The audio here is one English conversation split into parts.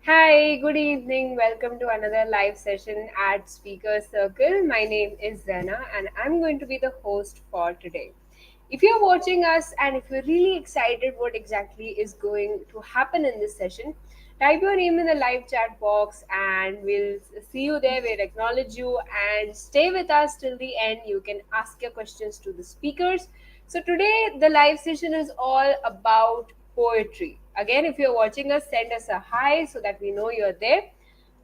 Hi, good evening. Welcome to another live session at Speaker Circle. My name is Zena and I'm going to be the host for today. If you're watching us and if you're really excited what exactly is going to happen in this session, type your name in the live chat box and we'll see you there. We'll acknowledge you and stay with us till the end. You can ask your questions to the speakers. So, today the live session is all about poetry. Again, if you're watching us, send us a hi so that we know you're there.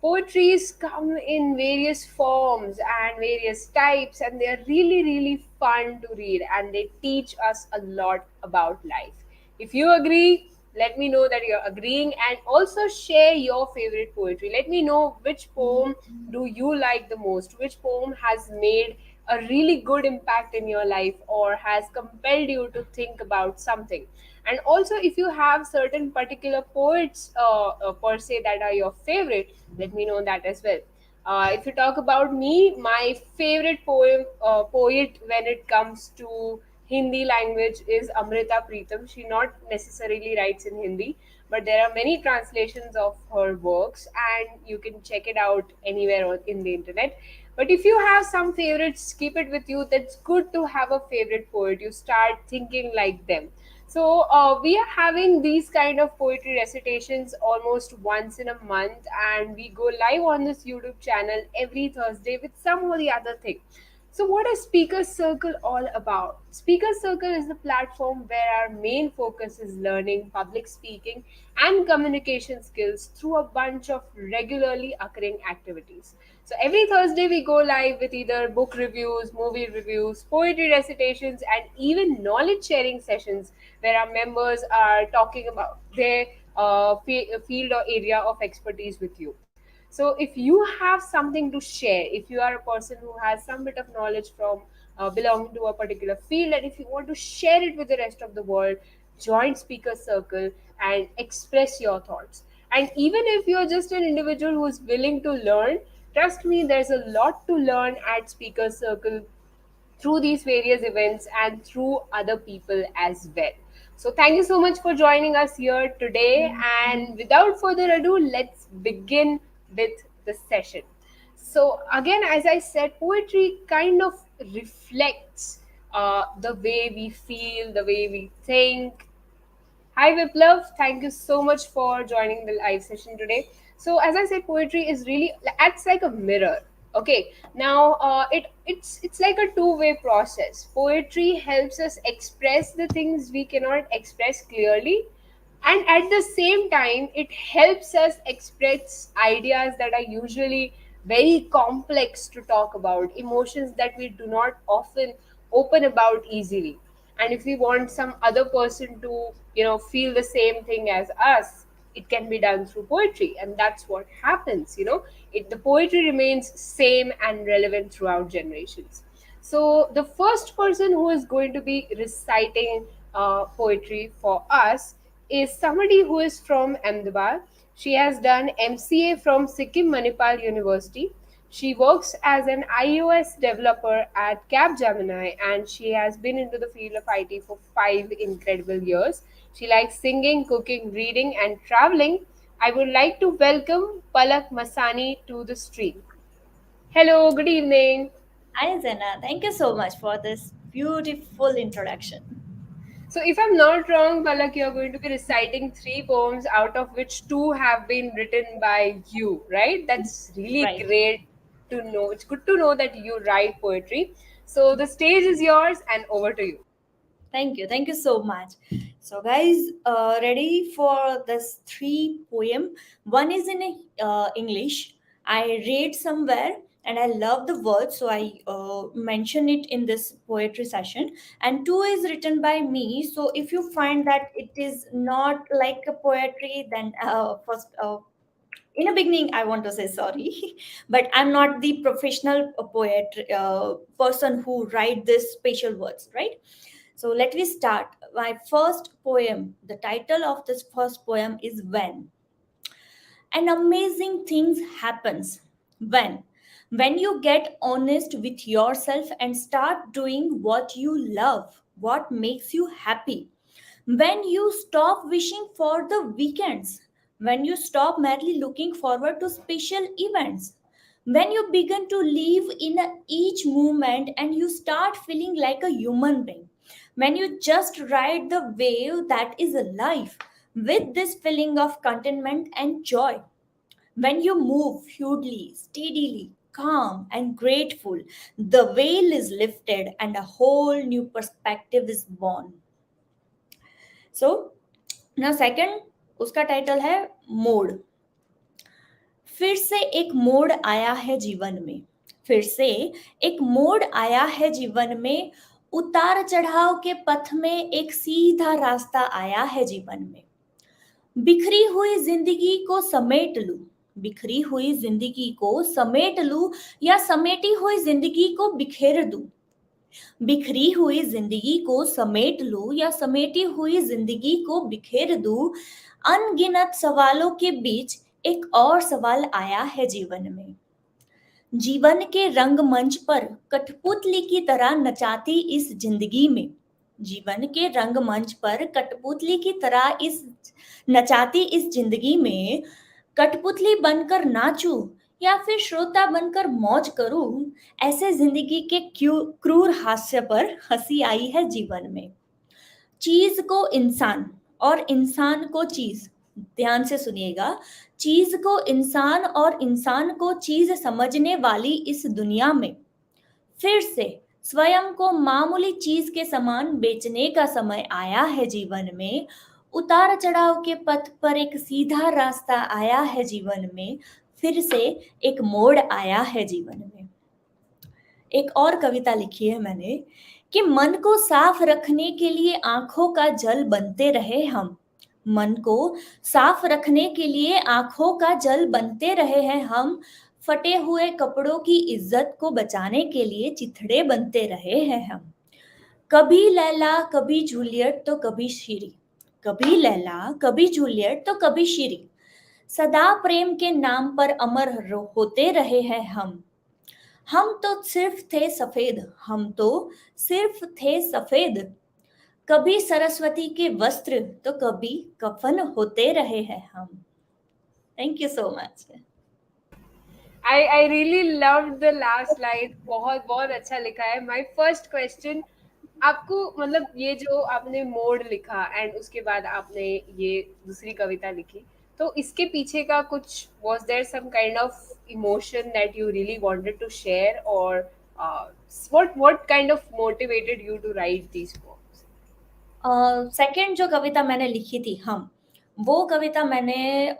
Poetries come in various forms and various types, and they're really, really fun to read and they teach us a lot about life. If you agree, let me know that you're agreeing and also share your favorite poetry. Let me know which poem do you like the most, which poem has made a really good impact in your life or has compelled you to think about something. And also, if you have certain particular poets per se that are your favorite, let me know that as well. If you talk about me, my favorite poet when it comes to Hindi language is Amrita Preetham. She not necessarily writes in Hindi, but there are many translations of her works, and you can check it out anywhere in the internet. But if you have some favorites, keep it with you. That's good to have a favorite poet. You start thinking like them. So we are having these kind of poetry recitations almost once in a month, and we go live on this YouTube channel every Thursday with some or the other thing. So, what is Speaker Circle all about? Speaker Circle is the platform where our main focus is learning public speaking and communication skills through a bunch of regularly occurring activities. So, every Thursday we go live with either book reviews, movie reviews, poetry recitations, and even knowledge sharing sessions where our members are talking about their field or area of expertise with you. So if you have something to share, if you are a person who has some bit of knowledge from belonging to a particular field, and if you want to share it with the rest of the world, join Speaker Circle and express your thoughts. And even if you're just an individual who is willing to learn, trust me, there's a lot to learn at Speaker Circle through these various events and through other people as well. So, thank you so much for joining us here today. And without further ado, let's begin with the session. So, again, as I said, poetry kind of reflects the way we feel, the way we think. Hi Viplav, thank you so much for joining the live session today. So as I said, poetry is really acts like a mirror. Okay, now it's like a two-way process. Poetry helps us express the things we cannot express clearly, and at the same time it helps us express ideas that are usually very complex to talk about, emotions that we do not often open about easily. And if we want some other person to feel the same thing as us, it can be done through poetry, and that's what happens. The poetry remains same and relevant throughout generations. So the first person who is going to be reciting poetry for us is somebody who is from Ahmedabad. She has done MCA from Sikkim Manipal University. She works as an iOS developer at Capgemini, and she has been into the field of IT for 5 incredible years. She likes singing, cooking, reading, and traveling. I would like to welcome Palak Masani to the stream. Hello, good evening. Hi, Zena. Thank you so much for this beautiful introduction. So, if I'm not wrong, Palak, you're going to be reciting three poems, out of which two have been written by you, right? That's really Right. great to know. It's good to know that you write poetry. So, the stage is yours, and over to you. Thank you. Thank you so much. So, guys, ready for this three poem? One is in English. I read somewhere and I love the words, so I mention it in this poetry session. And two is written by me. So, if you find that it is not like a poetry, then first in the beginning I want to say sorry, but I'm not the professional poet person who write this special words, right? So let me start. My first poem, the title of this first poem is When. An amazing things happens when you get honest with yourself and start doing what you love, what makes you happy. When you stop wishing for the weekends, when you stop merely looking forward to special events, when you begin to live in each moment and you start feeling like a human being, when you just ride the wave that is life with this feeling of contentment and joy, when you move fluidly, steadily, calm, and grateful, the veil is lifted and a whole new perspective is born. So, now second, उसका title है मोड़. फिर से एक मोड़ आया है जीवन में. फिर से एक मोड़ आया है जीवन में. उतार चढ़ाव के पथ में एक सीधा रास्ता आया है जीवन में. बिखरी हुई जिंदगी को समेट लूं. बिखरी हुई जिंदगी को समेट लूं या समेटी हुई जिंदगी को बिखेर दूं. बिखरी हुई जिंदगी को समेट लूं या समेटी हुई जिंदगी को बिखेर दूं. अनगिनत सवालों के बीच एक और सवाल आया है जीवन में. जीवन के रंगमंच पर कठपुतली की तरह नचाती इस जिंदगी में. जीवन के रंगमंच पर कठपुतली की तरह इस नचाती इस जिंदगी में कठपुतली बनकर नाचूं या फिर श्रोता बनकर मौज करूं. ऐसे जिंदगी के क्रूर हास्य पर हंसी आई है जीवन में. चीज को इंसान और इंसान को चीज, ध्यान से सुनिएगा, चीज को इंसान और इंसान को चीज समझने वाली इस दुनिया में फिर से स्वयं को मामूली चीज के समान बेचने का समय आया है जीवन में. उतार चढ़ाव के पथ पर एक सीधा रास्ता आया है जीवन में. फिर से एक मोड़ आया है जीवन में. एक और कविता लिखी है मैंने कि मन को साफ रखने के लिए आंखों का जल बनते रहे हम. मन को साफ रखने के लिए आंखों का जल बनते रहे हैं हम. फटे हुए कपड़ों की इज्जत को बचाने के लिए चिथड़े बनते रहे हैं हम. कभी लैला कभी जूलियट तो कभी शीरी. कभी लैला कभी जूलियट तो कभी शीरी. सदा प्रेम के नाम पर अमर होते रहे हैं हम. हम तो सिर्फ थे सफेद. हम तो सिर्फ थे सफेद. कभी सरस्वती के वस्त्र तो कभी कफन होते रहे हैं हम. Thank you so much. I really loved the last line. बहुत बहुत अच्छा लिखा है. My first question, आपको मतलब ये जो आपने मोड लिखा एंड उसके बाद आपने ये दूसरी कविता लिखी, तो इसके पीछे का कुछ was there some kind of emotion that you really wanted to share, or what kind of motivated you to write these poems? Second जो कविता मैंने लिखी थी हम, वो कविता मैंने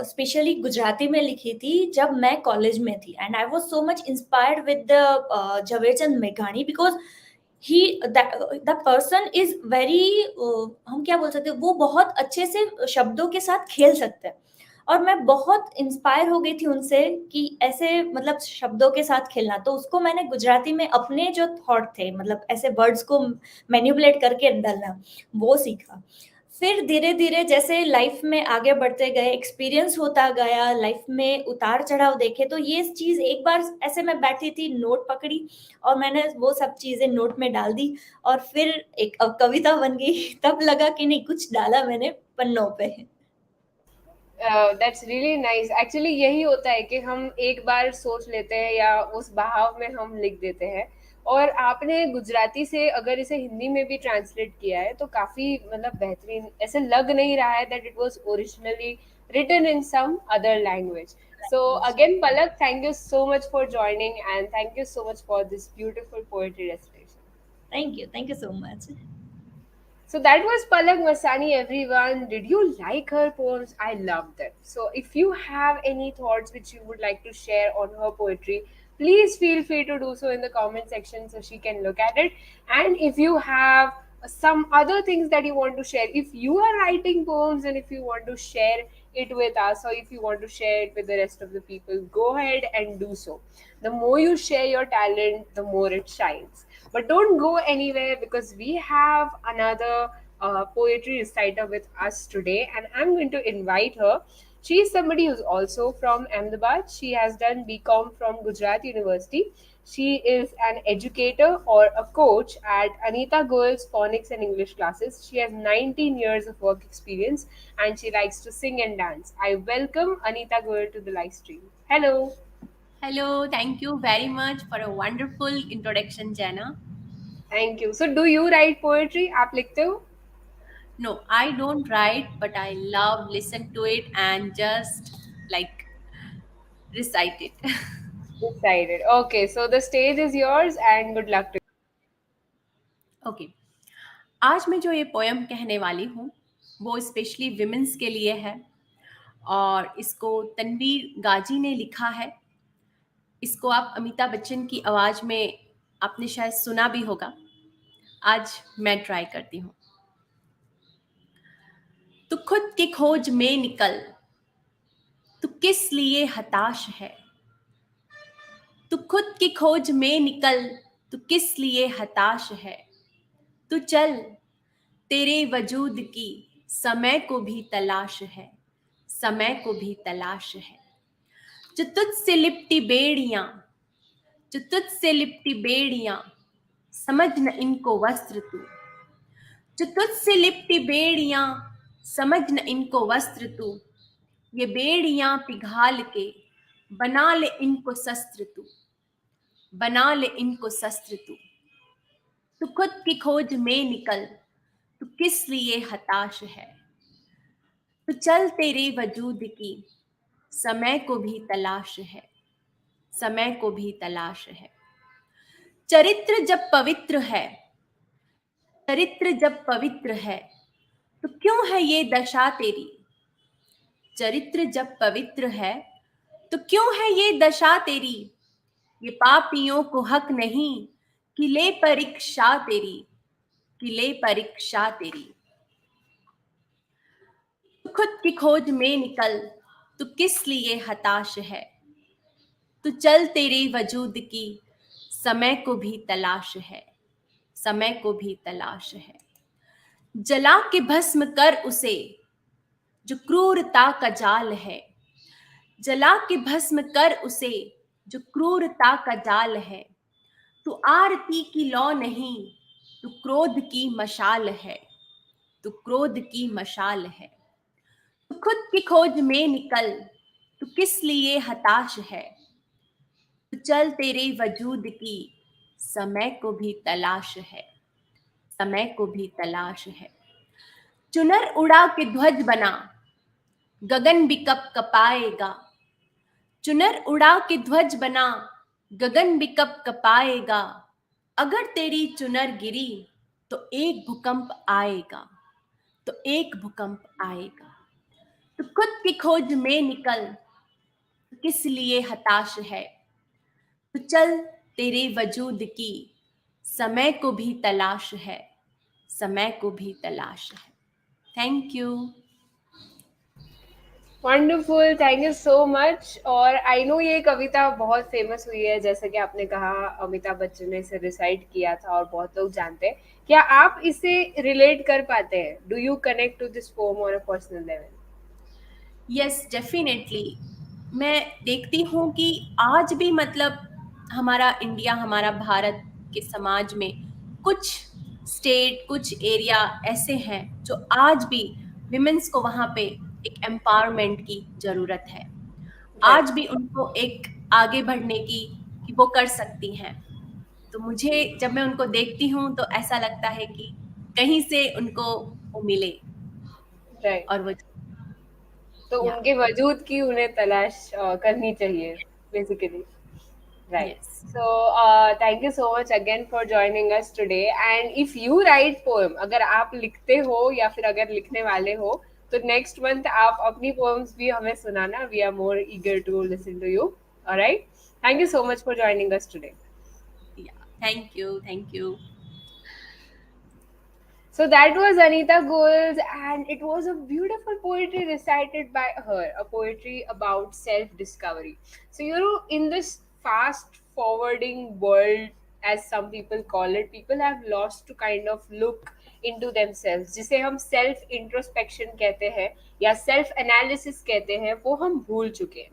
स्पेशली गुजराती में लिखी थी जब मैं कॉलेज में थी. And I was so much inspired with the Jhaverchand मेघानी because he the person is very, हम क्या बोल सकते हैं, वो बहुत अच्छे से शब्दों के साथ खेल सकते हैं. और मैं बहुत इंस्पायर हो गई थी उनसे कि ऐसे मतलब शब्दों के साथ खेलना. तो उसको मैंने गुजराती में अपने जो थॉट थे, मतलब ऐसे वर्ड्स को मैनिपुलेट करके डालना, वो सीखा. फिर धीरे धीरे जैसे लाइफ में आगे बढ़ते गए, एक्सपीरियंस होता गया, लाइफ में उतार चढ़ाव देखे, तो ये चीज़ एक बार ऐसे मैं बैठी थी, नोट पकड़ी और मैंने वो सब चीज़ें नोट में डाल दी और फिर एक कविता बन गई. तब लगा कि नहीं, कुछ डाला मैंने पन्नों पे. That's really nice. एक्चुअली यही होता है कि हम एक बार सोच लेते हैं या उस बहाव में हम लिख देते हैं. और आपने गुजराती से अगर इसे हिंदी में भी ट्रांसलेट किया है तो काफी मतलब बेहतरीन, ऐसे लग नहीं रहा है that it was originally written in some other language. So again, Palak, thank you so much for joining and thank you so much for this beautiful poetry recitation. Thank you so much. So that was Palak Masani, everyone. Did you like her poems? I loved them. So if you have any thoughts which you would like to share on her poetry, please feel free to do so in the comment section so she can look at it. And if you have some other things that you want to share, if you are writing poems and if you want to share it with us or if you want to share it with the rest of the people, go ahead and do so. The more you share your talent, the more it shines. But don't go anywhere because we have another poetry reciter with us today, and I'm going to invite her. She is somebody who's also from Ahmedabad. She has done BCom from Gujarat University. She is an educator or a coach at Anita Goyals phonics and English classes. She has 19 years of work experience and she likes to sing and dance. I welcome Anita Goyal to the live stream. Hello. Hello, thank you very much for a wonderful introduction, Jana. Thank you. So, do you write poetry? आप लिखते हो? No, I don't write, but I love listen to it and just like recite it. Decided. Okay, so the stage is yours and good luck to okay, आज मैं जो ये poem कहने वाली हूँ वो स्पेशली विमेंस के लिए है और इसको तनवीर गाजी ने लिखा है। इसको आप अमिताभ बच्चन की आवाज़ में आपने शायद सुना भी होगा। आज मैं ट्राई करती हूँ। तू खुद की खोज में निकल, तू किस लिए हताश है। तू खुद की खोज में निकल, तू किस लिए हताश है। तू चल, तेरे वजूद की समय को भी तलाश है, समय को भी तलाश है। जो तुझसे लिपटी बेड़ियां, जो तुझसे लिपटी बेड़ियां, समझ न इनको वस्त्र तू। जो तुझसे लिपटी बेड़ियां, समझ न इनको वस्त्र तू। ये बेड़ियां पिघाल के बना ले इनको शस्त्र तू, बना ले इनको शस्त्र तू। तू खुद की खोज में निकल, तू किस लिए हताश है। तू चल, तेरे वजूद की समय को भी तलाश है, समय को भी तलाश है। चरित्र जब पवित्र है, चरित्र जब पवित्र है, तो क्यों है ये दशा तेरी। चरित्र जब पवित्र है, तो क्यों है ये दशा तेरी। ये पापियों को हक नहीं कि ले परीक्षा तेरी, कि ले परीक्षा तेरी। तू खुद की खोज में निकल, तू किस लिए हताश है। तू चल, तेरे वजूद की समय को भी तलाश है, समय को भी तलाश है। जला के भस्म कर उसे जो क्रूरता का जाल है। जला के भस्म कर उसे जो क्रूरता का जाल है। तू आरती की लौ नहीं, तू क्रोध की मशाल है, तू क्रोध की मशाल है। तू खुद की खोज में निकल, तू किस लिए हताश है। तू चल, तेरे वजूद की समय को भी तलाश है, समय को भी तलाश है। चुनर उड़ा के ध्वज बना, गगन भी कब कपाएगा। चुनर उड़ा के ध्वज बना, गगन भी कब कपाएगा। अगर तेरी चुनर गिरी तो एक भूकंप आएगा, तो एक भूकंप आएगा। तो खुद की खोज में निकल, किस लिए हताश है। तो चल, तेरे वजूद की समय को भी तलाश है, समय को भी तलाश है। Thank you. Wonderful, thank you so much. और आई नो ये कविता बहुत फेमस हुई है, जैसा कि आपने कहा अमिताभ बच्चन ने इसे रिसाइट किया था और बहुत लोग जानते हैं। क्या आप इसे रिलेट कर पाते हैं? Do you connect to this poem on a personal level? Yes, definitely. मैं देखती हूँ कि आज भी मतलब हमारा इंडिया, हमारा भारत के समाज में कुछ स्टेट, कुछ एरिया ऐसे हैं जो आज भी विमेंस को वहाँ पे एक एम्पावरमेंट की ज़रूरत है। राइट। आज भी उनको एक आगे बढ़ने की, कि वो कर सकती हैं। तो मुझे जब मैं उनको देखती हूँ तो ऐसा लगता है कि कहीं से उनको वो मिले राइट। और वो तो या उनके वजूद की उन्हें तलाश करनी चाहिए, basically. Right. Yes. So, thank you so much again for joining us today. And if you write poem, अगर आप लिखते हो या फिर अगर लिखने वाले हो, तो next month आप अपनी poems भी हमें सुनाना. We are more eager to listen to you. All right. Thank you so much for joining us today. या thank you, thank you. So that was Anita Goyals, and it was a beautiful poetry recited by her, a poetry about self discovery. So, in this fast forwarding world, as some people call it, people have lost to kind of look into themselves, जिसे हम self introspection कहते हैं या self analysis कहते हैं, वो हम भूल चुके हैं.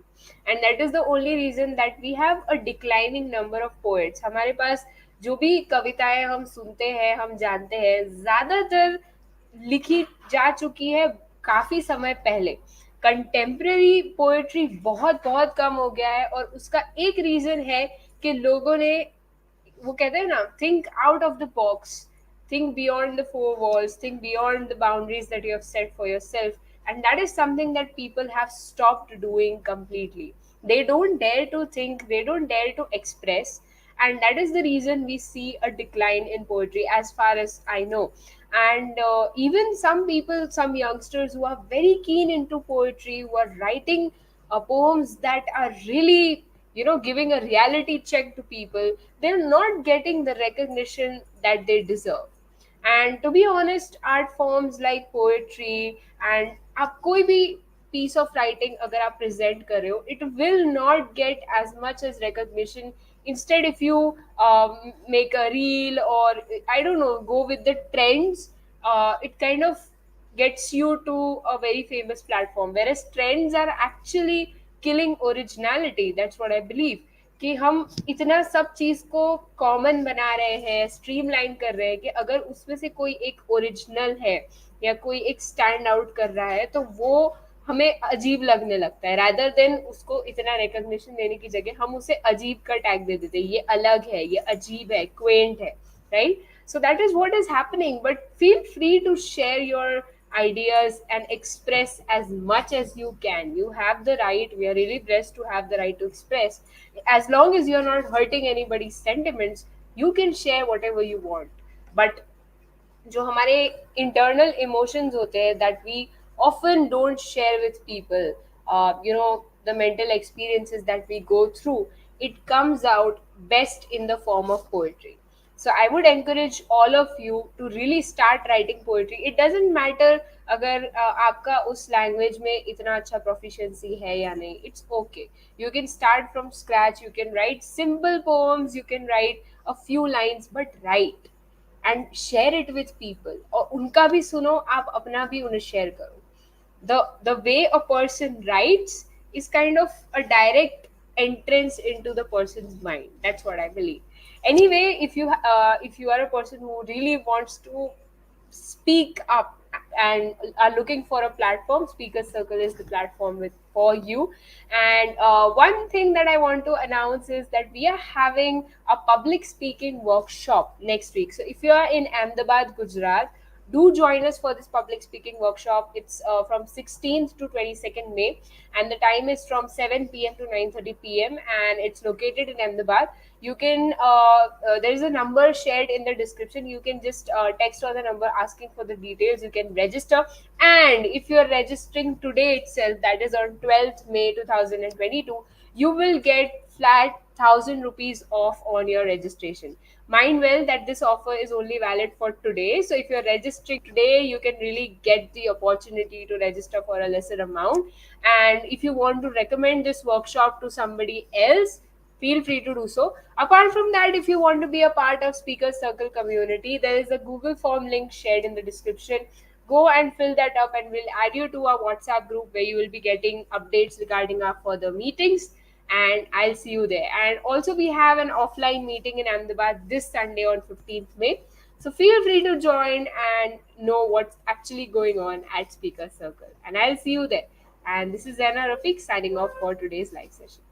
And that is the only reason that we have a declining number of poets. हमारे पास जो भी कविताएं हम सुनते हैं, हम जानते हैं, ज्यादातर लिखी जा चुकी है काफी समय पहले. कंटेम्प्रेरी पोएट्री बहुत बहुत कम हो गया है, और उसका एक रीजन है कि लोगों ने, वो कहते हैं ना, think out of the box, think beyond the four walls, think beyond the boundaries that you have set for yourself. And that is something that people have stopped doing completely. They don't dare to think, they don't dare to express. And that is the reason we see a decline in poetry, as far as I know. And even some people, some youngsters who are very keen into poetry, who are writing poems that are really, giving a reality check to people, they're not getting the recognition that they deserve. And to be honest, art forms like poetry, and आप कोई भी piece of writing अगर आप present कर रहे हो, it will not get as much as recognition. Instead, if you make a reel, or I don't know, go with the trends, it kind of gets you to a very famous platform, whereas trends are actually killing originality. That's what I believe. कि हम इतना सब चीज को common बना रहे हैं, streamline कर रहे हैं, कि अगर उसमें से कोई एक ओरिजिनल है या कोई एक स्टैंड आउट कर रहा है, तो वो हमें अजीब लगने लगता है. रादर देन उसको इतना रिकग्निशन देने की जगह हम उसे अजीब का टैग दे देते हैं, ये अलग है, ये अजीब है, क्वेंट है, right? So that is what is happening. But feel free to share your ideas and express as much as you can. You have the right. We are really blessed to have the right to express. As long as you're not hurting anybody's sentiments, you can share whatever you want. But जो हमारे internal emotions होते हैं, that we often don't share with people, the mental experiences that we go through, it comes out best in the form of poetry. So I would encourage all of you to really start writing poetry. It doesn't matter अगर आपका उस language में इतना अच्छा proficiency है या नहीं, it's okay. You can start from scratch, you can write simple poems, you can write a few lines, but right and share it with people. और उनका भी सुनो, आप अपना भी उन्हें शेयर करो. The way a person writes is kind of a direct entrance into the person's mind. That's what I believe. Anyway, if you are a person who really wants to speak up and are looking for a platform, Speaker Circle is the platform for you. And one thing that I want to announce is that we are having a public speaking workshop next week. So if you are in Ahmedabad, Gujarat, do join us for this public speaking workshop. It's from 16th to 22nd May, and the time is from 7 p.m. to 9:30 p.m. and it's located in Ahmedabad. You can there is a number shared in the description. You can just text on the number asking for the details. You can register, and if you are registering today itself, that is on 12th May 2022, you will get flat 1,000 rupees off on your registration. Mind well that this offer is only valid for today. So if you're registering today, you can really get the opportunity to register for a lesser amount. And if you want to recommend this workshop to somebody else, feel free to do so. Apart from that, if you want to be a part of Speaker Circle community, there is a Google form link shared in the description. Go and fill that up, and we'll add you to our WhatsApp group where you will be getting updates regarding our further meetings. And I'll see you there. And also, we have an offline meeting in Ahmedabad this Sunday on 15th May. So feel free to join and know what's actually going on at Speaker Circle. And I'll see you there. And this is Zaina Rafiq signing off for today's live session.